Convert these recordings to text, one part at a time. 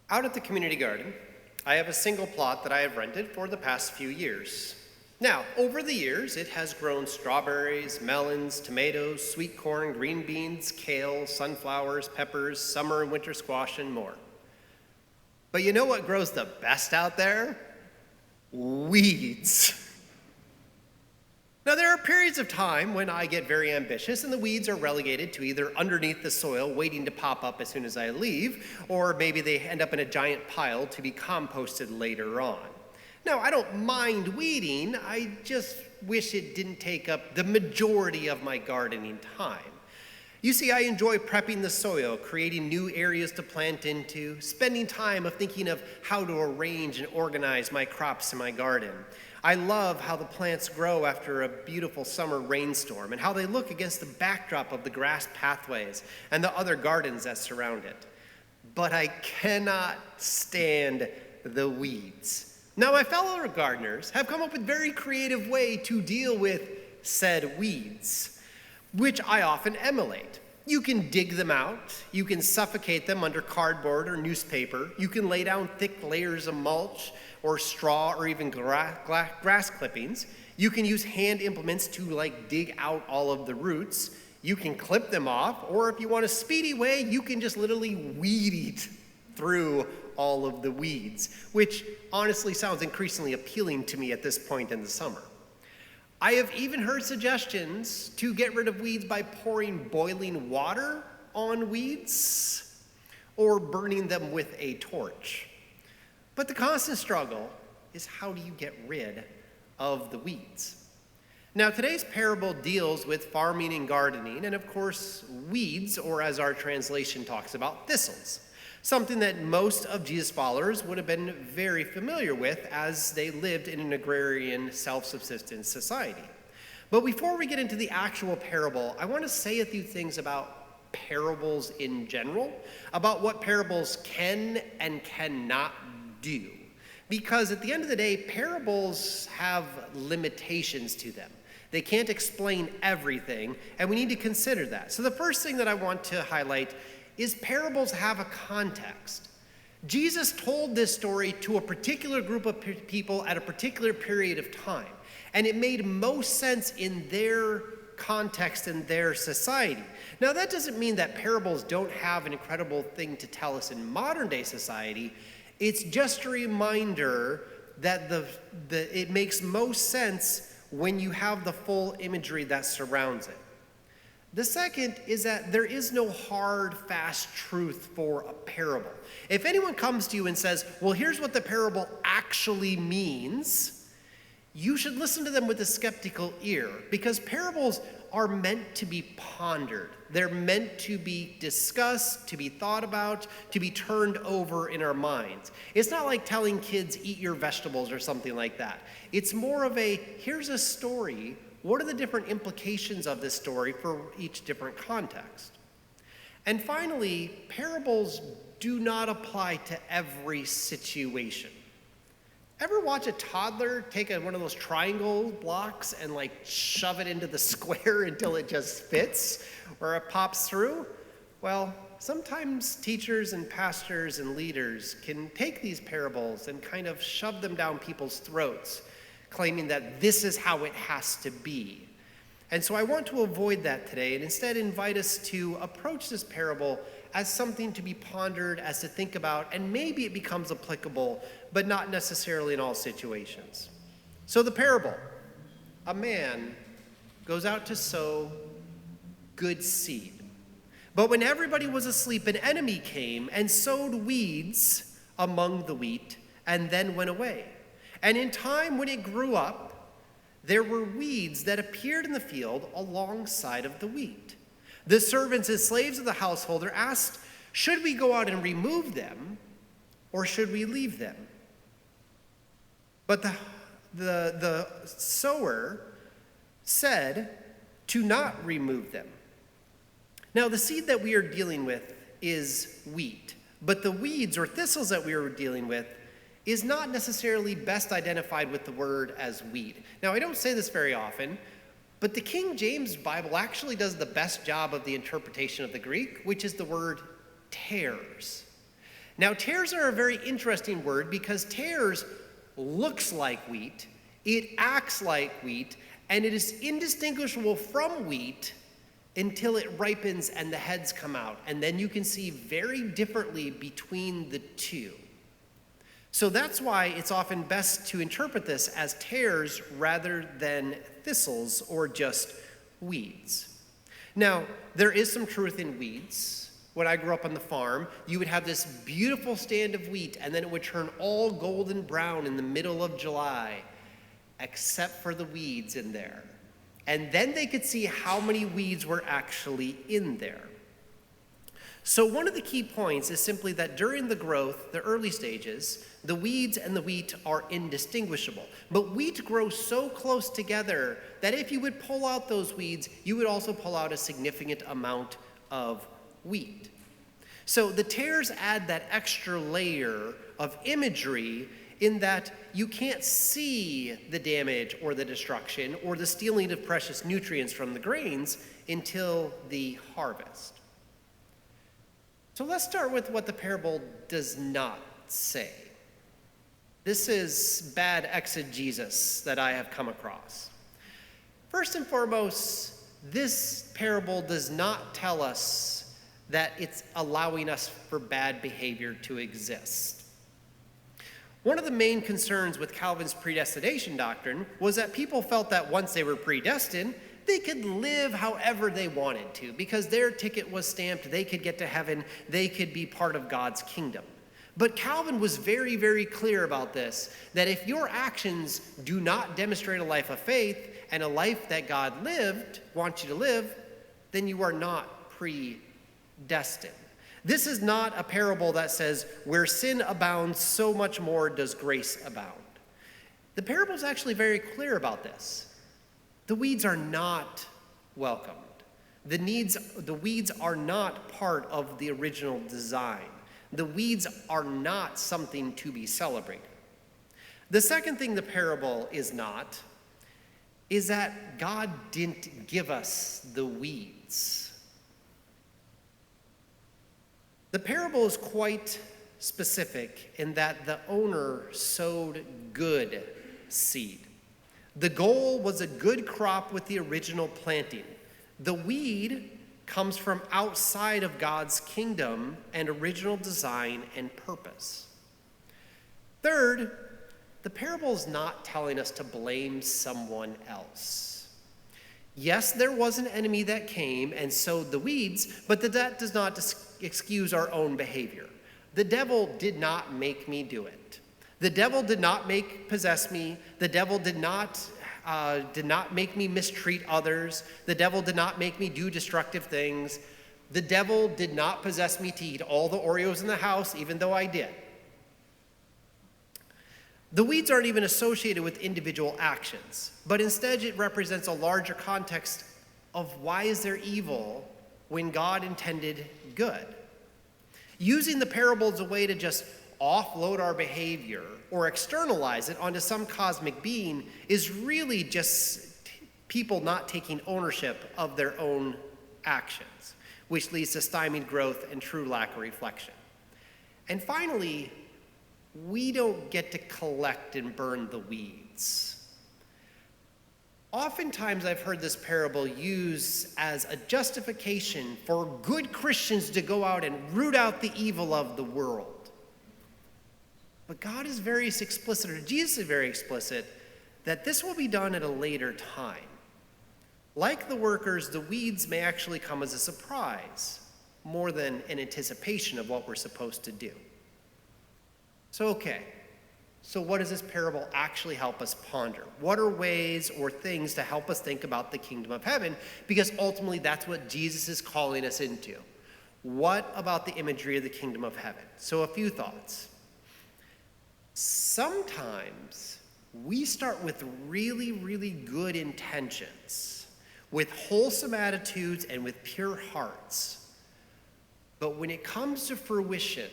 Out at the community garden, I have a single plot that I have rented for the past few years. Now, over the years, it has grown strawberries, melons, tomatoes, sweet corn, green beans, kale, sunflowers, peppers, summer and winter squash, and more. But you know what grows the best out there? Weeds. Now, there are periods of time when I get very ambitious and the weeds are relegated to either underneath the soil, waiting to pop up as soon as I leave, or maybe they end up in a giant pile to be composted later on. Now, I don't mind weeding, I just wish it didn't take up the majority of my gardening time. You see, I enjoy prepping the soil, creating new areas to plant into, spending time of thinking of how to arrange and organize my crops in my garden. I love how the plants grow after a beautiful summer rainstorm and how they look against the backdrop of the grass pathways and the other gardens that surround it. But I cannot stand the weeds. Now, my fellow gardeners have come up with a very creative way to deal with said weeds, which I often emulate. You can dig them out, you can suffocate them under cardboard or newspaper, you can lay down thick layers of mulch or straw or even grass clippings. You can use hand implements to dig out all of the roots. You can clip them off, or if you want a speedy way, you can just literally weed eat through all of the weeds, which honestly sounds increasingly appealing to me at this point in the summer. I have even heard suggestions to get rid of weeds by pouring boiling water on weeds or burning them with a torch. But the constant struggle is, how do you get rid of the weeds? Now, today's parable deals with farming and gardening, and of course, weeds, or as our translation talks about, thistles. Something that most of Jesus' followers would have been very familiar with as they lived in an agrarian, self-subsistence society. But before we get into the actual parable, I want to say a few things about parables in general, about what parables can and cannot do. Because at the end of the day, parables have limitations to them. They can't explain everything, and we need to consider that. So the first thing that I want to highlight is parables have a context. Jesus told this story to a particular group of people at a particular period of time, and it made most sense in their context and their society. Now, that doesn't mean that parables don't have an incredible thing to tell us in modern day society. It's just a reminder that it makes most sense when you have the full imagery that surrounds it. The second is that there is no hard, fast truth for a parable. If anyone comes to you and says, well, here's what the parable actually means, you should listen to them with a skeptical ear, because parables are meant to be pondered. They're meant to be discussed, to be thought about, to be turned over in our minds. It's not like telling kids, eat your vegetables or something like that. It's more of a, here's a story. What are the different implications of this story for each different context? And finally, parables do not apply to every situation. Ever watch a toddler take one of those triangle blocks and shove it into the square until it just fits or it pops through? Well, sometimes teachers and pastors and leaders can take these parables and kind of shove them down people's throats, claiming that this is how it has to be. And so I want to avoid that today and instead invite us to approach this parable as something to be pondered, as to think about, and maybe it becomes applicable, but not necessarily in all situations. So the parable: a man goes out to sow good seed. But when everybody was asleep, an enemy came and sowed weeds among the wheat and then went away. And in time, when it grew up, there were weeds that appeared in the field alongside of the wheat. The servants and slaves of the householder asked, should we go out and remove them, or should we leave them? But the sower said to not remove them. Now, the seed that we are dealing with is wheat, but the weeds or thistles that we are dealing with is not necessarily best identified with the word as weed. Now, I don't say this very often, but the King James Bible actually does the best job of the interpretation of the Greek, which is the word tares. Now, tares are a very interesting word because tares looks like wheat, it acts like wheat, and it is indistinguishable from wheat until it ripens and the heads come out. And then you can see very differently between the two. So that's why it's often best to interpret this as tares rather than thistles or just weeds. Now, there is some truth in weeds. When I grew up on the farm, you would have this beautiful stand of wheat, and then it would turn all golden brown in the middle of July, except for the weeds in there. And then they could see how many weeds were actually in there. So one of the key points is simply that during the growth, the early stages, the weeds and the wheat are indistinguishable. But wheat grows so close together that if you would pull out those weeds, you would also pull out a significant amount of wheat. So the tares add that extra layer of imagery in that you can't see the damage or the destruction or the stealing of precious nutrients from the grains until the harvest. So let's start with what the parable does not say. This is bad exegesis that I have come across. First and foremost, this parable does not tell us that it's allowing us for bad behavior to exist. One of the main concerns with Calvin's predestination doctrine was that people felt that once they were predestined, they could live however they wanted to because their ticket was stamped, they could get to heaven, they could be part of God's kingdom. But Calvin was very, very clear about this, that if your actions do not demonstrate a life of faith and a life that God wants you to live, then you are not predestined. This is not a parable that says, where sin abounds, so much more does grace abound. The parable is actually very clear about this. The weeds are not welcomed. The weeds are not part of the original design. The weeds are not something to be celebrated. The second thing the parable is not is that God didn't give us the weeds. The parable is quite specific in that the owner sowed good seed. The goal was a good crop with the original planting. The weed comes from outside of God's kingdom and original design and purpose. Third, the parable is not telling us to blame someone else. Yes, there was an enemy that came and sowed the weeds, but that does not excuse our own behavior. The devil did not make me do it. The devil did not possess me. The devil did not make me mistreat others. The devil did not make me do destructive things. The devil did not possess me to eat all the Oreos in the house, even though I did. The weeds aren't even associated with individual actions, but instead it represents a larger context of why is there evil when God intended good. Using the parable as a way to just offload our behavior or externalize it onto some cosmic being is really just people not taking ownership of their own actions, which leads to stymied growth and true lack of reflection. And finally, we don't get to collect and burn the weeds. Oftentimes I've heard this parable used as a justification for good Christians to go out and root out the evil of the world. But God is very explicit, or Jesus is very explicit, that this will be done at a later time. Like the workers, the weeds may actually come as a surprise, more than an anticipation of what we're supposed to do. So what does this parable actually help us ponder? What are ways or things to help us think about the kingdom of heaven? Because ultimately that's what Jesus is calling us into. What about the imagery of the kingdom of heaven? So a few thoughts. Sometimes we start with really, really good intentions, with wholesome attitudes and with pure hearts. But when it comes to fruition,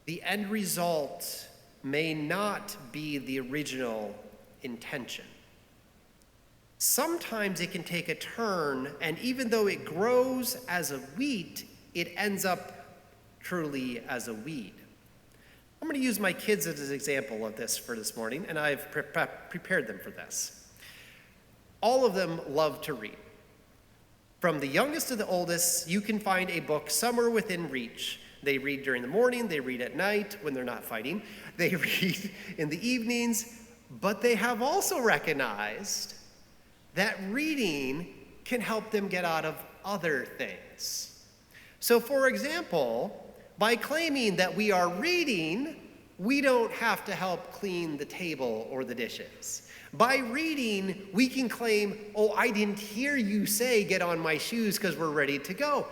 the end result may not be the original intention. Sometimes it can take a turn, and even though it grows as a wheat, it ends up truly as a weed. I'm going to use my kids as an example of this for this morning, and I've prepared them for this. All of them love to read. From the youngest to the oldest, you can find a book somewhere within reach. They read during the morning, they read at night when they're not fighting, they read in the evenings, but they have also recognized that reading can help them get out of other things. So, for example, by claiming that we are reading, we don't have to help clean the table or the dishes. By reading, we can claim, oh, I didn't hear you say get on my shoes because we're ready to go.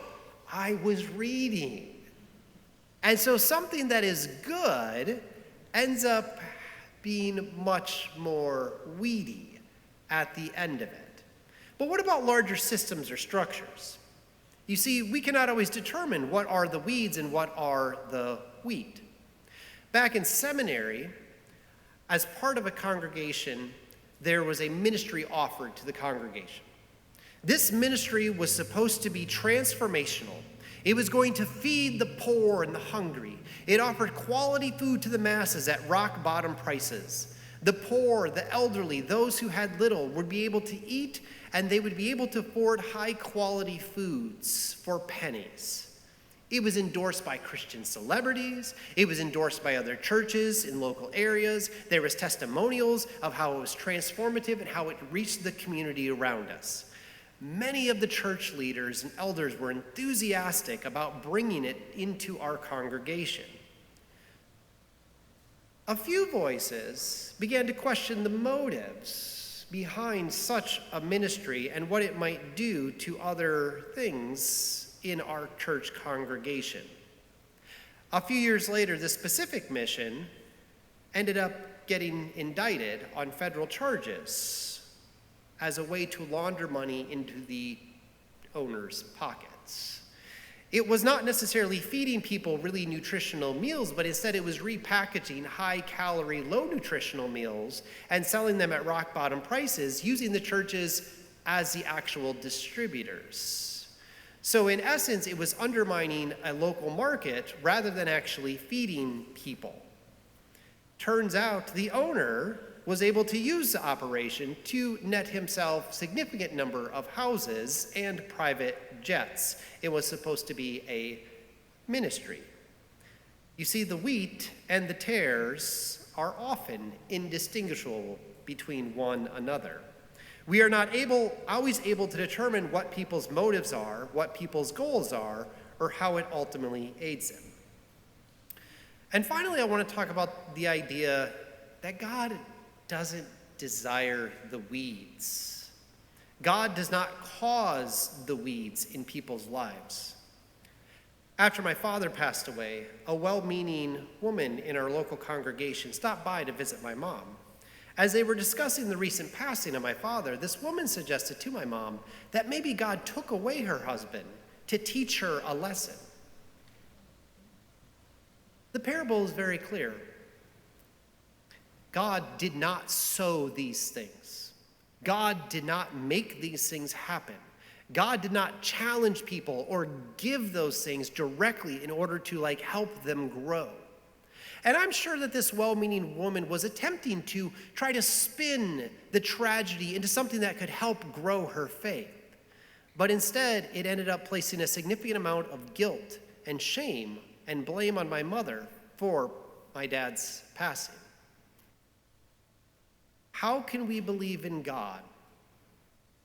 I was reading. And so something that is good ends up being much more weedy at the end of it. But what about larger systems or structures? You see, we cannot always determine what are the weeds and what are the wheat. Back in seminary, as part of a congregation, there was a ministry offered to the congregation. This ministry was supposed to be transformational. It was going to feed the poor and the hungry. It offered quality food to the masses at rock bottom prices. The poor, the elderly, those who had little would be able to eat, and they would be able to afford high quality foods for pennies. It was endorsed by Christian celebrities. It was endorsed by other churches in local areas. There was testimonials of how it was transformative and how it reached the community around us. Many of the church leaders and elders were enthusiastic about bringing it into our congregation. A few voices began to question the motives behind such a ministry and what it might do to other things in our church congregation. A few years later, this specific mission ended up getting indicted on federal charges as a way to launder money into the owner's pockets. It was not necessarily feeding people really nutritional meals, but instead it was repackaging high-calorie, low-nutritional meals and selling them at rock-bottom prices, using the churches as the actual distributors. So in essence, it was undermining a local market rather than actually feeding people. Turns out the owner was able to use the operation to net himself a significant number of houses and private jets. It was supposed to be a ministry. You see, the wheat and the tares are often indistinguishable between one another. We are not always able to determine what people's motives are, what people's goals are, or how it ultimately aids them. And finally, I want to talk about the idea that God doesn't desire the weeds. God does not cause the weeds in people's lives. After my father passed away, a well-meaning woman in our local congregation stopped by to visit my mom. As they were discussing the recent passing of my father, this woman suggested to my mom that maybe God took away her husband to teach her a lesson. The parable is very clear. God did not sow these things. God did not make these things happen. God did not challenge people or give those things directly in order to help them grow. And I'm sure that this well-meaning woman was attempting to try to spin the tragedy into something that could help grow her faith. But instead, it ended up placing a significant amount of guilt and shame and blame on my mother for my dad's passing. How can we believe in God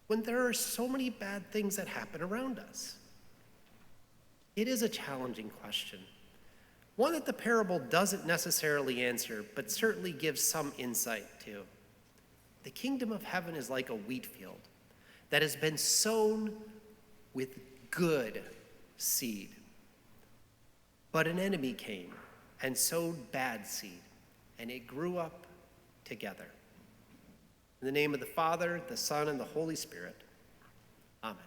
when there are so many bad things that happen around us? It is a challenging question, one that the parable doesn't necessarily answer, but certainly gives some insight to. The kingdom of heaven is like a wheat field that has been sown with good seed. But an enemy came and sowed bad seed, and it grew up together. In the name of the Father, the Son, and the Holy Spirit, amen.